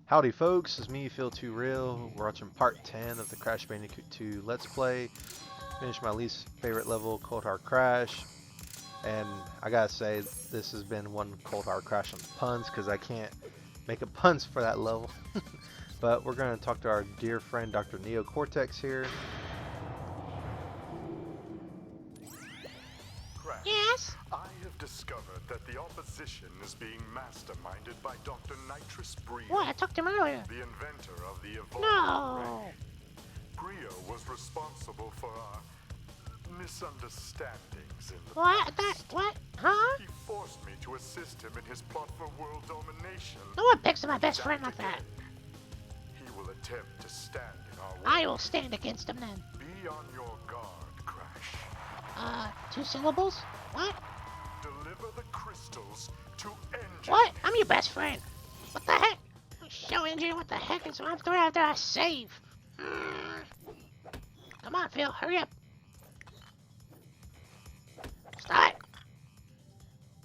Howdy folks, it's me, Feel Too Real. We're watching part 10 of the Crash Bandicoot 2 Let's Play. Finished my least favorite level, Cold Hard Crash. And I gotta say, this has been one Cold Hard Crash on puns, because I can't make a puns for that level. But we're gonna talk to our dear friend Dr. Neo Cortex here. Crash, Yes? I have discovered that the opposition is being masterminded by Dr. Nitrous Brio, What? I talked to him earlier. the inventor of the evolved No! ray. Brio was responsible for our misunderstandings in the What? past. What? Huh? He forced me to assist him in his plot for world domination. No one picks my best friend like that. He will attempt to stand in our way. I will stand against him then. Be on your guard, Crash. 2 syllables? What? Deliver the crystals to Engine. What? I'm your best friend. What the heck? Show engine, what the heck is I'm throwing after I save? Come on, Phil, hurry up. Stop.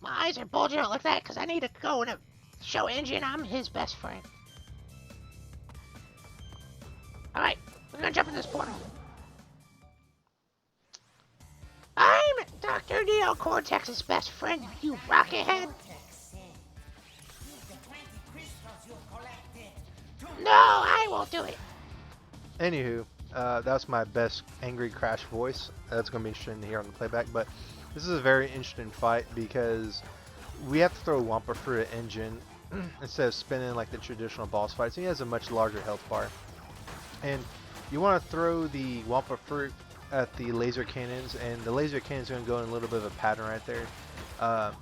My eyes are bulging out like that because I need to go and show engine I'm his best friend. Alright, we're gonna jump in this portal. I'm Dr. Neo Cortex's best friend, you rocket head. No, I won't do it. Anywho, that's my best angry Crash voice. That's going to be interesting to hear on the playback, but this is a very interesting fight because we have to throw Wampa Fruit at Engine instead of spinning like the traditional boss fights. He has a much larger health bar. And you want to throw the Wampa Fruit at the laser cannons, and the laser cannons are going to go in a little bit of a pattern right there.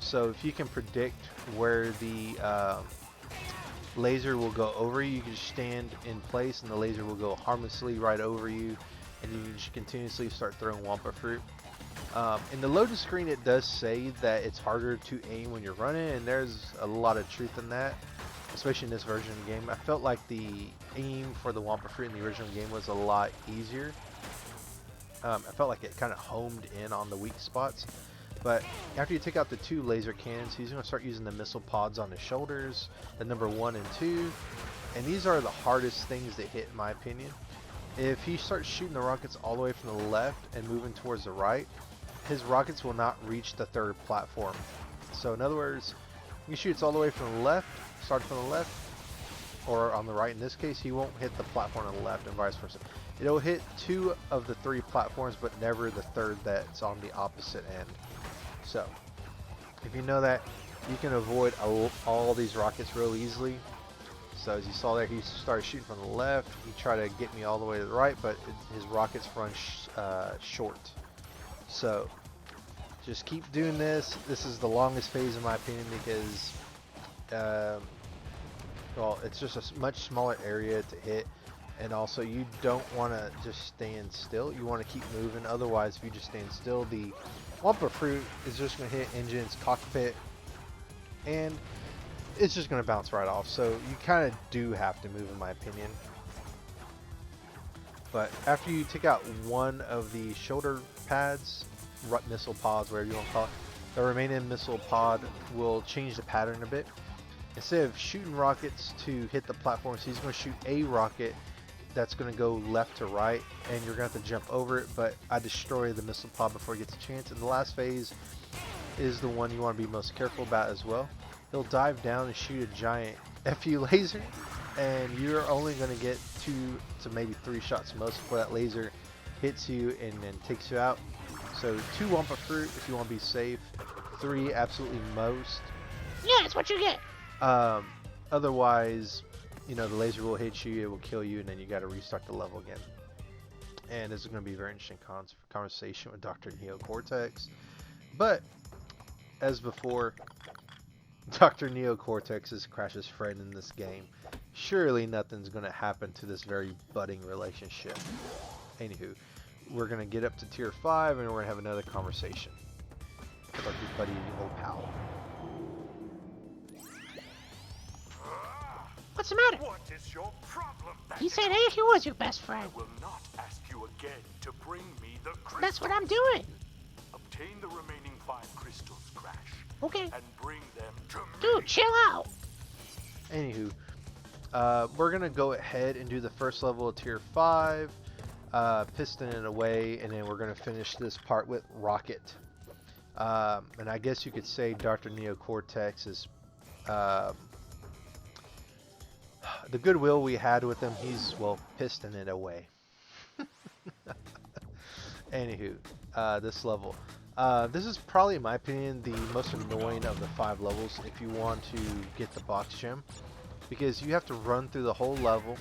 So if you can predict where the laser will go over you, you can just stand in place and the laser will go harmlessly right over you, and you can just continuously start throwing Wampa Fruit. In the loading screen it does say that it's harder to aim when you're running, and there's a lot of truth in that, especially in this version of the game. I felt like the aim for the Wampa Fruit in the original game was a lot easier. I felt like it kind of homed in on the weak spots. But after you take out the 2 laser cannons, he's going to start using the missile pods on his shoulders, the number 1 and 2. And these are the hardest things to hit in my opinion. If he starts shooting the rockets all the way from the left and moving towards the right, his rockets will not reach the 3rd platform. So in other words, he shoots all the way from the left, starting from the left, or on the right in this case, he won't hit the platform on the left, and vice versa. It'll hit 2 of the 3 platforms, but never the 3rd that's on the opposite end. So, if you know that, you can avoid all these rockets real easily. So as you saw there, he started shooting from the left. He tried to get me all the way to the right, but his rockets run short. So, just keep doing this. This is the longest phase in my opinion because, well, it's just a much smaller area to hit. And also, you don't want to just stand still. You want to keep moving. Otherwise, if you just stand still, the Wampa Fruit is just going to hit Engine's cockpit, and it's just going to bounce right off. So you kind of do have to move, in my opinion. But after you take out one of the shoulder pads, missile pods, whatever you want to call it, the remaining missile pod will change the pattern a bit. Instead of shooting rockets to hit the platforms, he's going to shoot a rocket that's going to go left to right, and you're going to have to jump over it, but I destroy the missile pod before he gets a chance. And the last phase is the one you want to be most careful about as well. He'll dive down and shoot a giant FU laser, and you're only going to get 2 to maybe 3 shots most before that laser hits you and then takes you out. So 2 Wampa Fruit if you want to be safe, 3 absolutely most. Yeah, that's what you get. Otherwise, you know, the laser will hit you, it will kill you, and then you got to restart the level again. And this is going to be a very interesting conversation with Dr. Neo Cortex. But, as before, Dr. Neo Cortex is Crash's friend in this game. Surely nothing's going to happen to this very budding relationship. Anywho, we're going to get up to tier 5, and we're going to have another conversation with our good buddy, old pal. What's the matter? What is your problem, He said Bandicoot? he was your best friend. I will not ask you again to bring me the crystals. That's what I'm doing. Obtain the remaining 5 crystals, Crash, Okay. and bring them to me. Dude, chill out. Anywho, We're gonna go ahead and do the first level of tier 5, Piston it away, and then we're gonna finish this part with Rocket. And I guess you could say Dr. Neo Cortex is um, the goodwill we had with him. He's, well, Piston it away. Anywho, this level. This is probably, in my opinion, the most annoying of the 5 levels if you want to get the box gem. Because you have to run through the whole level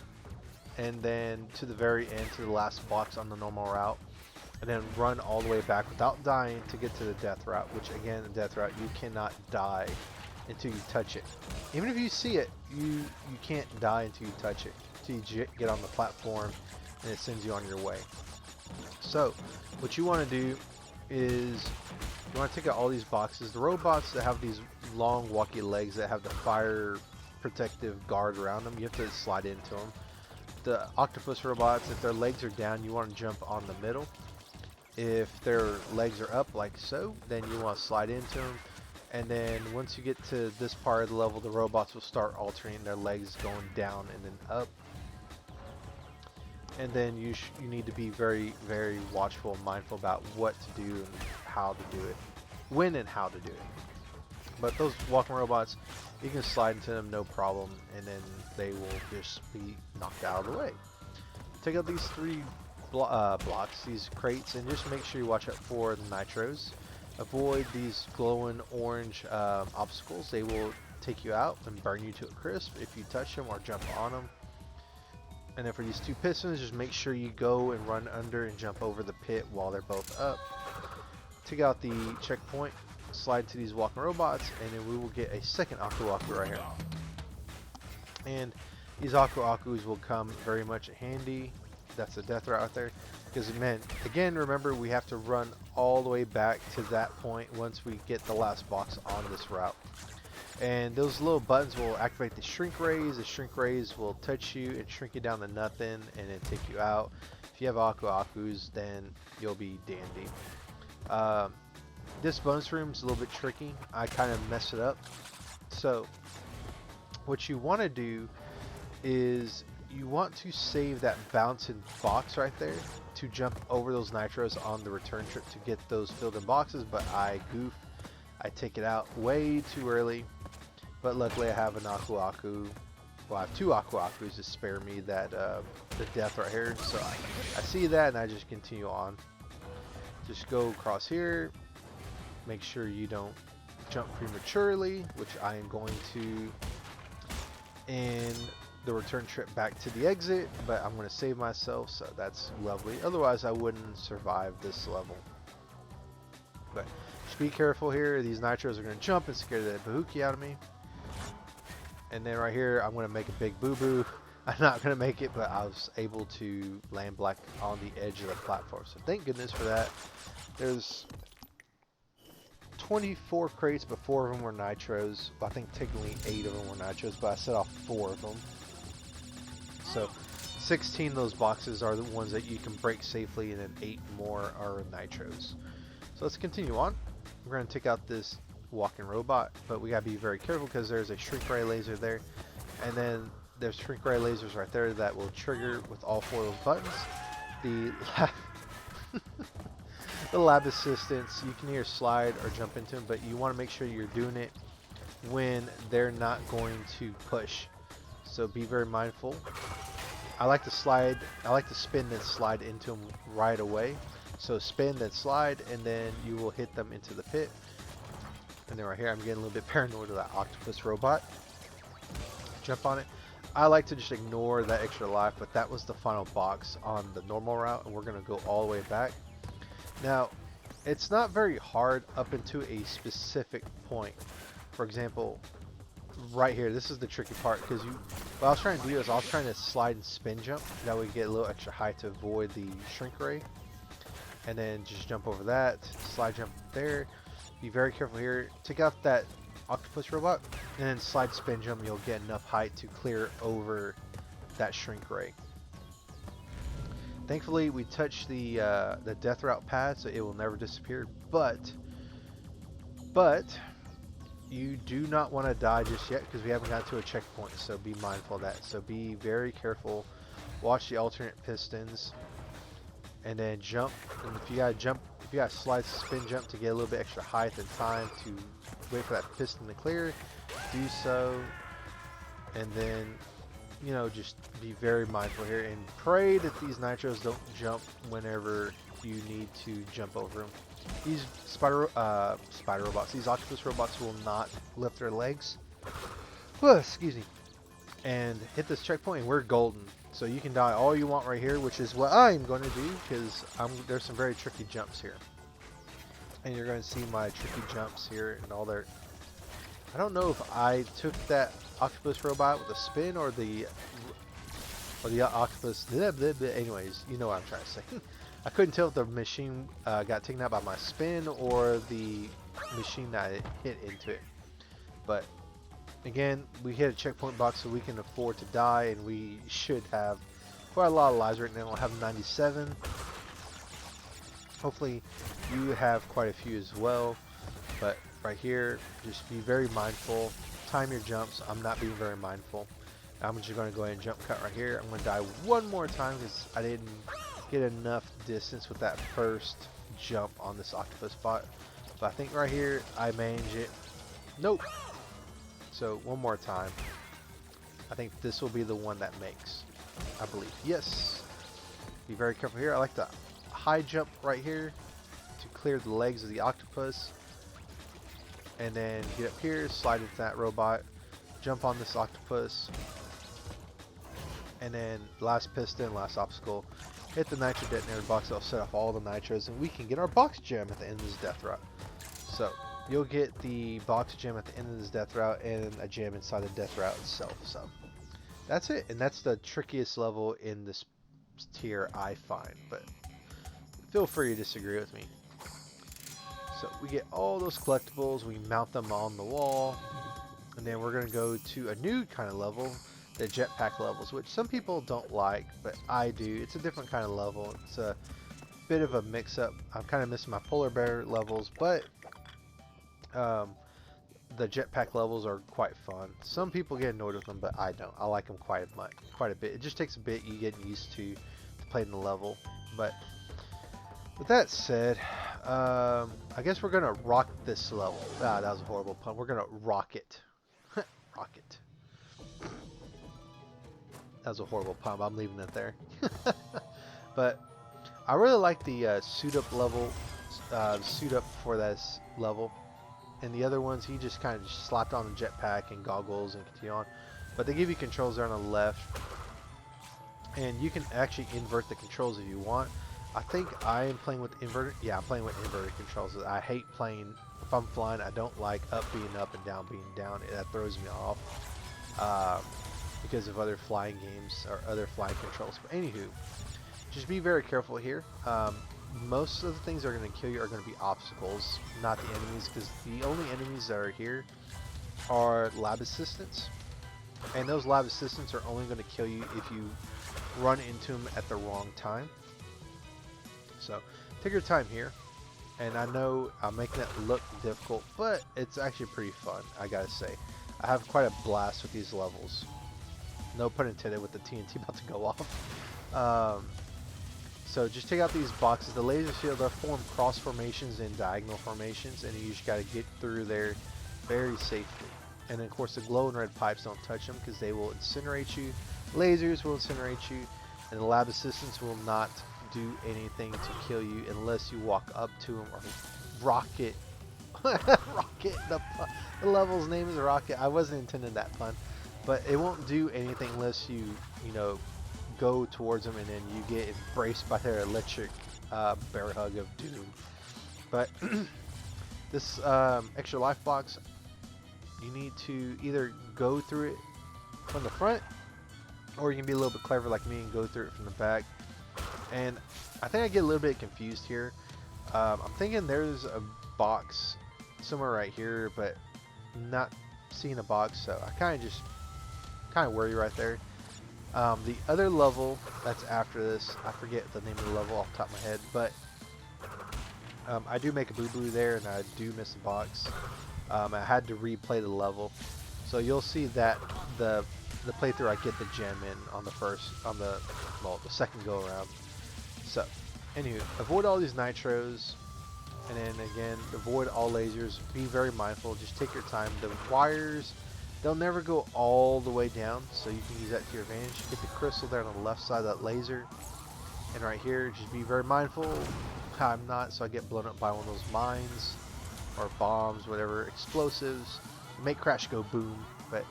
and then to the very end, to the last box on the normal route. And then run all the way back without dying to get to the death route. Which, again, the death route, you cannot die until you touch it. Even if you see it, you can't die until you touch it. Until you get on the platform and it sends you on your way. So, what you want to do is you want to take out all these boxes. The robots that have these long walkie legs that have the fire protective guard around them, you have to slide into them. The octopus robots, if their legs are down, you want to jump on the middle. If their legs are up like so, then you want to slide into them. And then once you get to this part of the level, the robots will start alternating their legs going down and then up. And then you need to be very, very watchful and mindful about what to do and how to do it. When and how to do it. But those walking robots, you can slide into them no problem, and then they will just be knocked out of the way. Take out these 3 blocks, these crates, and just make sure you watch out for the nitros. Avoid these glowing orange obstacles. They will take you out and burn you to a crisp if you touch them or jump on them. And then for these 2 pistons, just make sure you go and run under and jump over the pit while they're both up. Take out the checkpoint, slide to these walking robots, and then we will get a second Aku Aku right here. And these Aku Akus will come very much handy. That's the death route out there. Because, man, again, remember, we have to run all the way back to that point once we get the last box on this route. And those little buttons will activate the shrink rays. The shrink rays will touch you and shrink you down to nothing and then take you out. If you have Aku Akus, then you'll be dandy. This bonus room is a little bit tricky. I kind of messed it up. So what you want to do is you want to save that bouncing box right there to jump over those nitros on the return trip to get those filled in boxes, but I goof. I take it out way too early, but luckily I have an Aku Aku. Well, I have 2 Aku Akus to spare me that the death right here. So I see that and I just continue on. Just go across here. Make sure you don't jump prematurely, which I am going to in the return trip back to the exit, but I'm going to save myself, so that's lovely. Otherwise, I wouldn't survive this level. But just be careful here. These nitros are going to jump and scare the bahookie out of me. And then right here, I'm going to make a big boo-boo. I'm not going to make it, but I was able to land black on the edge of the platform. So thank goodness for that. There's 24 crates, but 4 of them were nitros. Well, I think technically 8 of them were nitros, but I set off 4 of them. So 16 of those boxes are the ones that you can break safely, and then 8 more are nitros. So let's continue on. We're going to take out this walking robot, but we got to be very careful because there's a shrink ray laser there, and then there's shrink ray lasers right there that will trigger with all 4 of those buttons. The lab assistants, you can either slide or jump into them, but you want to make sure you're doing it when they're not going to push. So be very mindful. I like to spin then slide into them right away. So spin then slide, and then you will hit them into the pit. And then right here, I'm getting a little bit paranoid of that octopus robot. Jump on it. I like to just ignore that extra life, but that was the final box on the normal route, and we're going to go all the way back. Now, it's not very hard up into a specific point. For example, right here, this is the tricky part, because what I was trying to do is I was trying to slide and spin jump. That way you get a little extra height to avoid the shrink ray. And then just jump over that, slide jump there. Be very careful here. Take out that octopus robot, and then slide spin jump. You'll get enough height to clear over that shrink ray. Thankfully, we touched the death route pad, so it will never disappear. But you do not want to die just yet because we haven't got to a checkpoint, so be mindful of that. So be very careful. Watch the alternate pistons, and then jump. And if you gotta jump, if you gotta slide spin jump to get a little bit extra height and time to wait for that piston to clear, do so. And then, you know, just be very mindful here and pray that these nitros don't jump whenever you need to jump over them. These spider robots, these octopus robots will not lift their legs. Excuse me. And hit this checkpoint and we're golden. So you can die all you want right here, which is what I'm going to do because there's some very tricky jumps here. And you're going to see my tricky jumps here and all their... I don't know if I took that octopus robot with a spin or the octopus... Anyways, you know what I'm trying to say. I couldn't tell if the machine got taken out by my spin or the machine that I hit into it. But again, we hit a checkpoint box so we can afford to die, and we should have quite a lot of lives right now. We'll have 97. Hopefully you have quite a few as well. But right here, just be very mindful. Time your jumps. I'm not being very mindful. I'm just going to go ahead and jump cut right here. I'm going to die one more time because I didn't get enough distance with that first jump on this octopus spot. But I think right here I manage it. Nope. So one more time. I think this will be the one that makes. I believe. Yes. Be very careful here. I like the high jump right here to clear the legs of the octopus. And then get up here, slide into that robot, jump on this octopus. And then last piston, last obstacle. Hit the nitro detonator box. That'll set off all the nitros, and we can get our box gem at the end of this death route. So you'll get the box gem at the end of this death route and a gem inside the death route itself. So that's it, and that's the trickiest level in this tier I find. But feel free to disagree with me. So we get all those collectibles. We mount them on the wall, and then we're gonna go to a new kind of level. The jetpack levels, which some people don't like, but I do. It's a different kind of level. It's a bit of a mix-up. I'm kind of missing my polar bear levels, but the jetpack levels are quite fun. Some people get annoyed with them, but I don't. I like them quite a bit. It just takes a bit you getting used to playing the level. But with that said, I guess we're gonna rock this level. Ah, that was a horrible pun. We're gonna rock it. Rock it. That was a horrible pun, but I'm leaving it there. But I really like the suit up level, suit up for this level. And the other ones, he just kind of slapped on a jetpack and goggles and continue on. But they give you controls there on the left. And you can actually invert the controls if you want. I think I am playing with inverted. Yeah, I'm playing with inverted controls. I hate playing, if I'm flying, I don't like up being up and down being down. That throws me off. Because of other flying games or other flying controls. But anywho, just be very careful here. Most of the things that are going to kill you are going to be obstacles, not the enemies, because the only enemies that are here are lab assistants. And those lab assistants are only going to kill you if you run into them at the wrong time. So take your time here. And I know I'm making it look difficult, but it's actually pretty fun, I gotta say. I have quite a blast with these levels. No pun intended with the TNT about to go off. So just take out these boxes. The laser shield are formed cross formations and diagonal formations, and you just got to get through there very safely. And then, of course, the glowing red pipes, don't touch them because they will incinerate you. Lasers will incinerate you, and the lab assistants will not do anything to kill you unless you walk up to them or rocket. Rocket. The level's name is Rocket. I wasn't intending that pun. But it won't do anything unless you know, go towards them and then you get embraced by their electric bear hug of doom. But this extra life box, you need to either go through it from the front, or you can be a little bit clever like me and go through it from the back. And I think I get a little bit confused here. I'm thinking there's a box somewhere right here, but not seeing a box, so I kind of worry right there. The other level that's after this, I forget the name of the level off the top of my head, but I do make a boo-boo there and I do miss a box. I had to replay the level. So you'll see that the playthrough I get the gem in on the second go around. So, anywho, avoid all these nitros, and then again, avoid all lasers. Be very mindful. Just take your time. The wires, they'll never go all the way down, so you can use that to your advantage. Get the crystal there on the left side of that laser, and right here, just be very mindful. I'm not, so I get blown up by one of those mines or bombs, whatever, explosives. Make Crash go boom, but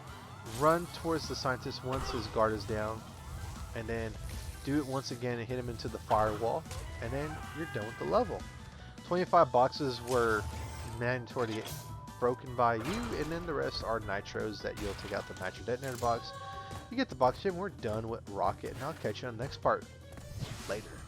run towards the scientist once his guard is down, and then do it once again and hit him into the firewall, and then you're done with the level. 25 boxes were mandatory to get broken by you, and then the rest are nitros that you'll take out the nitro detonator box. You get the box gem, we're done with Rocket, and I'll catch you on the next part. Later.